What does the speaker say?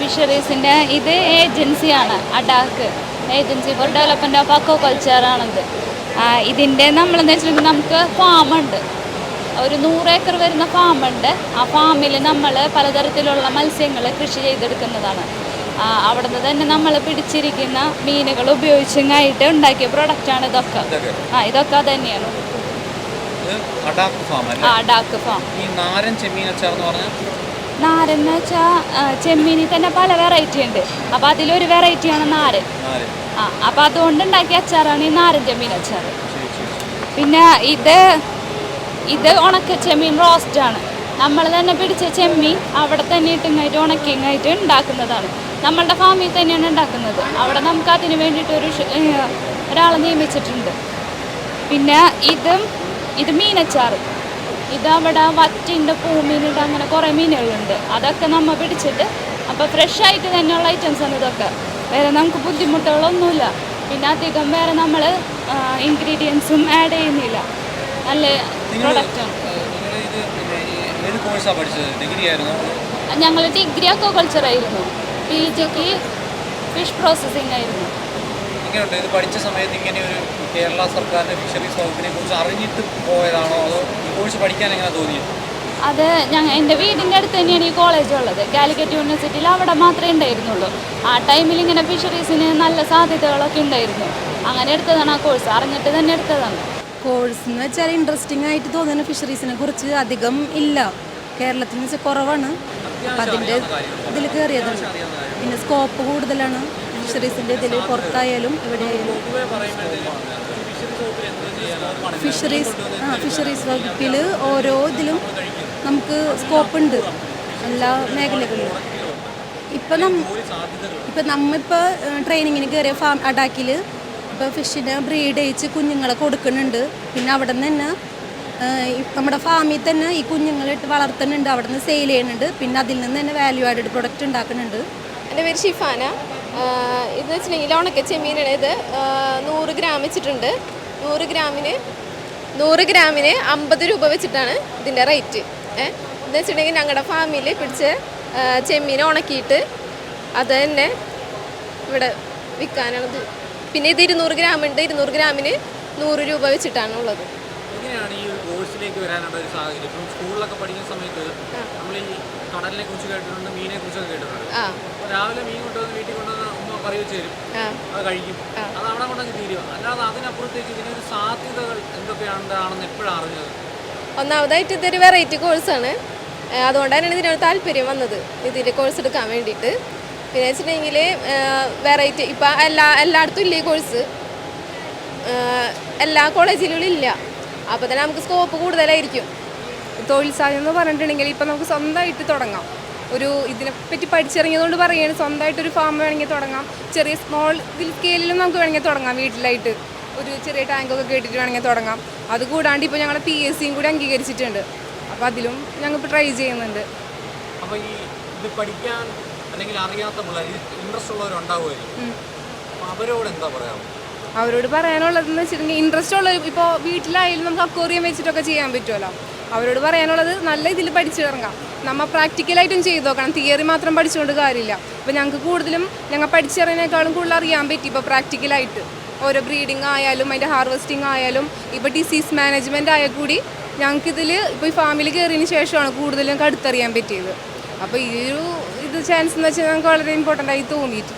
ഫിഷറീസിൻ്റെ ഇത് ഏജൻസിയാണ് ADAK agency for development of അക്വാകൾച്ചറാണിത്. ഇതിൻ്റെ നമ്മളെന്ന് വെച്ചിട്ടുണ്ടെങ്കിൽ നമുക്ക് ഫാമുണ്ട്, ഒരു 100 ഏക്കർ വരുന്ന ഫാമുണ്ട്. ആ ഫാമിൽ നമ്മൾ പലതരത്തിലുള്ള മത്സ്യങ്ങൾ കൃഷി ചെയ്തെടുക്കുന്നതാണ്. അവിടെ നിന്ന് തന്നെ നമ്മൾ പിടിച്ചിരിക്കുന്ന മീനുകൾ ഉപയോഗിച്ചിങ്ങായിട്ട് ഉണ്ടാക്കിയ പ്രൊഡക്റ്റാണ് ഇതൊക്കെ. ഇതൊക്കെ തന്നെയാണ് അഡാക്ക് ഫാം. നാരെന്ന് വെച്ചാൽ ചെമ്മീനിൽ തന്നെ പല വെറൈറ്റി ഉണ്ട്. അപ്പോൾ അതിലൊരു വെറൈറ്റിയാണ് നാരൻ. അപ്പോൾ അതുകൊണ്ട് ഉണ്ടാക്കിയ അച്ചാറാണ് ഈ നാരൻ ചെമ്മീൻ അച്ചാർ. പിന്നെ ഇത് ഉണക്ക ചെമ്മീൻ റോസ്റ്റാണ്. നമ്മൾ തന്നെ പിടിച്ച ചെമ്മീൻ അവിടെ തന്നെ ഇട്ടിങ്ങായിട്ട് ഉണക്കിങ്ങായിട്ട് ഉണ്ടാക്കുന്നതാണ്. നമ്മളുടെ ഫാമിൽ തന്നെയാണ് ഉണ്ടാക്കുന്നത്. അവിടെ നമുക്ക് അതിന് വേണ്ടിയിട്ട് ഒരാളെ നിയമിച്ചിട്ടുണ്ട്. പിന്നെ ഇത് മീനച്ചാർ. ഇതവിടെ വറ്റുണ്ട്, പൂമീനുണ്ട്, അങ്ങനെ കുറേ മീനുകളുണ്ട്. അതൊക്കെ നമ്മൾ പിടിച്ചിട്ട് അപ്പോൾ ഫ്രഷ് ആയിട്ട് തന്നെയുള്ള ഐറ്റംസാണ് ഇതൊക്കെ. വേറെ നമുക്ക് ബുദ്ധിമുട്ടുകളൊന്നുമില്ല. പിന്നെ അധികം വേറെ നമ്മൾ ഇൻഗ്രീഡിയൻസും ആഡ് ചെയ്യുന്നില്ല. നല്ല പ്രൊഡക്റ്റാണ്. ഞങ്ങൾ ഡിഗ്രി അക്വാകൾച്ചർ ആയിരുന്നു, PGക്ക് ഫിഷ് പ്രോസസ്സിംഗ് ആയിരുന്നു. ഇത് പഠിച്ച സമയത്ത് ഇങ്ങനെ ഒരു കേരള സർക്കാരിൻ്റെ ഫിഷറീസ് വകുപ്പിനെ കുറിച്ച് അറിഞ്ഞിട്ട് പോയതാണോ, അതോ ഈ കോഴ്സ് പഠിക്കാൻ എങ്ങനെ തോന്നിയത്? അത് എൻ്റെ വീടിൻ്റെ അടുത്ത് തന്നെയാണ് ഈ കോളേജ് ഉള്ളത്, കാലിക്കറ്റ് യൂണിവേഴ്സിറ്റിയിൽ. അവിടെ മാത്രമേ ഉണ്ടായിരുന്നുള്ളൂ. ആ ടൈമിൽ ഇങ്ങനെ ഫിഷറീസിന് നല്ല സാധ്യതകളൊക്കെ ഉണ്ടായിരുന്നു. അങ്ങനെ എടുത്തതാണ് ആ കോഴ്സ്, അറിഞ്ഞിട്ട് തന്നെ എടുത്തതാണ്. കോഴ്സ് എന്ന് വെച്ചാൽ ഇൻട്രസ്റ്റിംഗ് ആയിട്ട് തോന്നുന്ന ഫിഷറീസിനെ കുറിച്ച് അധികം ഇല്ല കേരളത്തിൽ എന്ന് വെച്ചാൽ കുറവാണ്. അപ്പം അതിൻ്റെ ഇതിൽ കയറിയതാണ്. പിന്നെ സ്കോപ്പ് കൂടുതലാണ് ഫിഷറീസിൻ്റെ ഇതിൽ, പുറത്തായാലും എവിടെയായാലും. ഫിഷറീസ് വകുപ്പിൽ ഓരോ ഇതിലും നമുക്ക് സ്കോപ്പുണ്ട് എല്ലാ മേഖലകളിലും. ഇപ്പം നമ്മളിപ്പോൾ ട്രെയിനിങ്ങിന് കയറിയ ഫാം അഡാക്കിൽ ഇപ്പോൾ ഫിഷിനെ ബ്രീഡ് ചെയ്യിച്ച് കുഞ്ഞുങ്ങളെ കൊടുക്കുന്നുണ്ട്. പിന്നെ അവിടെ നിന്ന് തന്നെ നമ്മുടെ ഫാമിൽ തന്നെ ഈ കുഞ്ഞുങ്ങളിട്ട് വളർത്തുന്നുണ്ട്, അവിടെ നിന്ന് സെയിൽ ചെയ്യുന്നുണ്ട്. പിന്നെ അതിൽ നിന്ന് തന്നെ വാല്യൂ ആഡഡ് പ്രൊഡക്റ്റ് ഉണ്ടാക്കുന്നുണ്ട്. എൻ്റെ പേര് ഷിഫാന. ഇതെന്ന് വെച്ചിട്ടുണ്ടെങ്കിൽ ഉണക്ക ചെമ്മീനാണ്. ഇത് 100 ഗ്രാം വെച്ചിട്ടുണ്ട്. 100 ഗ്രാമിന് 50 രൂപ വെച്ചിട്ടാണ് ഇതിൻ്റെ റേറ്റ്. എന്ന് വെച്ചിട്ടുണ്ടെങ്കിൽ ഞങ്ങളുടെ ഫാമിൽ പിടിച്ച ചെമ്മീൻ ഉണക്കിയിട്ട് അത് തന്നെ ഇവിടെ വിൽക്കാനാണത്. പിന്നെ ഇത് 200 ഗ്രാം ഉണ്ട്. 200 ഗ്രാമിന് 100 രൂപ വെച്ചിട്ടാണ് ഉള്ളത്. എങ്ങനെയാണ് ഈ ഒരു കോഴ്സിലേക്ക് വരാനുള്ള ഒരു സാഹചര്യം? ഇപ്പം സ്കൂളിലൊക്കെ പഠിക്കുന്ന സമയത്ത് നമ്മൾ ഈ കടലിനെ കുറിച്ച് കേട്ടിട്ടുണ്ട്, മീനെ കുറിച്ചൊക്കെ കേട്ടിട്ടുണ്ട്. അപ്പോൾ രാവിലെ മീൻ കൊണ്ടുവന്ന് വീട്ടിൽ കൊണ്ടുവന്ന് ഉമ്മ കറി വെച്ച് തരും, അത് കഴിക്കും, അത് അവിടെ കൊണ്ടങ്ങ് തീരുക. അല്ലാതെ അതിനപ്പുറത്തേക്ക് ഇതിനൊരു സാധ്യതകൾ എന്തൊക്കെയാണെന്ന് എപ്പോഴാണ് അറിഞ്ഞത്? ഒന്നാമതായിട്ട് ഇതൊരു വെറൈറ്റി കോഴ്സാണ്. അതുകൊണ്ടാണ് ഇതിനൊരു താല്പര്യം വന്നത്, ഇതിൻ്റെ കോഴ്സ് എടുക്കാൻ വേണ്ടിയിട്ട്. പിന്നെ വെച്ചിട്ടുണ്ടെങ്കിൽ വെറൈറ്റി ഇപ്പം എല്ലായിടത്തും ഇല്ല ഈ കോഴ്സ്, എല്ലാ കോളേജിലും ഇല്ല. അപ്പോൾ തന്നെ നമുക്ക് സ്കോപ്പ് കൂടുതലായിരിക്കും. തൊഴിൽ സാധ്യത എന്ന് പറഞ്ഞിട്ടുണ്ടെങ്കിൽ ഇപ്പം നമുക്ക് സ്വന്തമായിട്ട് തുടങ്ങാം. ഇതിനെപ്പറ്റി പഠിച്ചിറങ്ങിയതുകൊണ്ട് പറയുകയാണ്, സ്വന്തമായിട്ടൊരു ഫാം വേണമെങ്കിൽ തുടങ്ങാം. ചെറിയ സ്മോൾ സ്കെയിലും നമുക്ക് വേണമെങ്കിൽ തുടങ്ങാം. വീട്ടിലായിട്ട് ഒരു ചെറിയ ടാങ്കൊക്കെ കേട്ടിട്ട് വേണമെങ്കിൽ തുടങ്ങാം. അതുകൂടാണ്ട് ഇപ്പോൾ ഞങ്ങളെ PSCയും കൂടി അംഗീകരിച്ചിട്ടുണ്ട്. അപ്പോൾ അതിലും ഞങ്ങളിപ്പോൾ ട്രൈ ചെയ്യുന്നുണ്ട്. അപ്പോൾ ഈ ഇത് പഠിക്കാൻ അല്ലെങ്കിൽ അറിയാത്ത പിള്ളേർ, ഇൻട്രസ്റ്റ് ഉള്ളവരുണ്ടാവുമായിരിക്കും. അപ്പോൾ അവരോട് എന്താ പറയാം? അവരോട് പറയാനുള്ളതെന്ന് വെച്ചിട്ടുണ്ടെങ്കിൽ ഇൻട്രസ്റ്റ് ഉള്ള ഇപ്പോൾ വീട്ടിലായാലും നമുക്ക് അക്വേറിയം വെച്ചിട്ടൊക്കെ ചെയ്യാൻ പറ്റുമല്ലോ. അവരോട് പറയാനുള്ളത് നല്ല ഇതിൽ പഠിച്ചിറങ്ങാം. നമ്മൾ പ്രാക്ടിക്കലായിട്ടും ചെയ്ത് നോക്കണം, തിയറി മാത്രം പഠിച്ചുകൊണ്ട് കാര്യമില്ല. അപ്പോൾ ഞങ്ങൾക്ക് കൂടുതലും ഞങ്ങൾ പഠിച്ചിറങ്ങിനേക്കാളും കൂടുതൽ അറിയാൻ പറ്റി ഇപ്പോൾ പ്രാക്ടിക്കലായിട്ട്. ഓരോ ബ്രീഡിങ് ആയാലും അതിൻ്റെ ഹാർവെസ്റ്റിംഗ് ആയാലും ഇപ്പോൾ ഡിസീസ് മാനേജ്മെൻറ്റ് ആയാൽ കൂടി ഞങ്ങൾക്കിതിൽ ഇപ്പോൾ ഈ ഫാമിൽ കയറിയതിന് ശേഷമാണ് കൂടുതലും ഞങ്ങൾക്ക് അടുത്തറിയാൻ പറ്റിയത്. അപ്പോൾ ഈ ഒരു ചാൻസ് എന്ന് വെച്ചാൽ ഞങ്ങൾക്ക് വളരെ ഇമ്പോർട്ടൻ്റ് ആയി തോന്നിയിട്ട്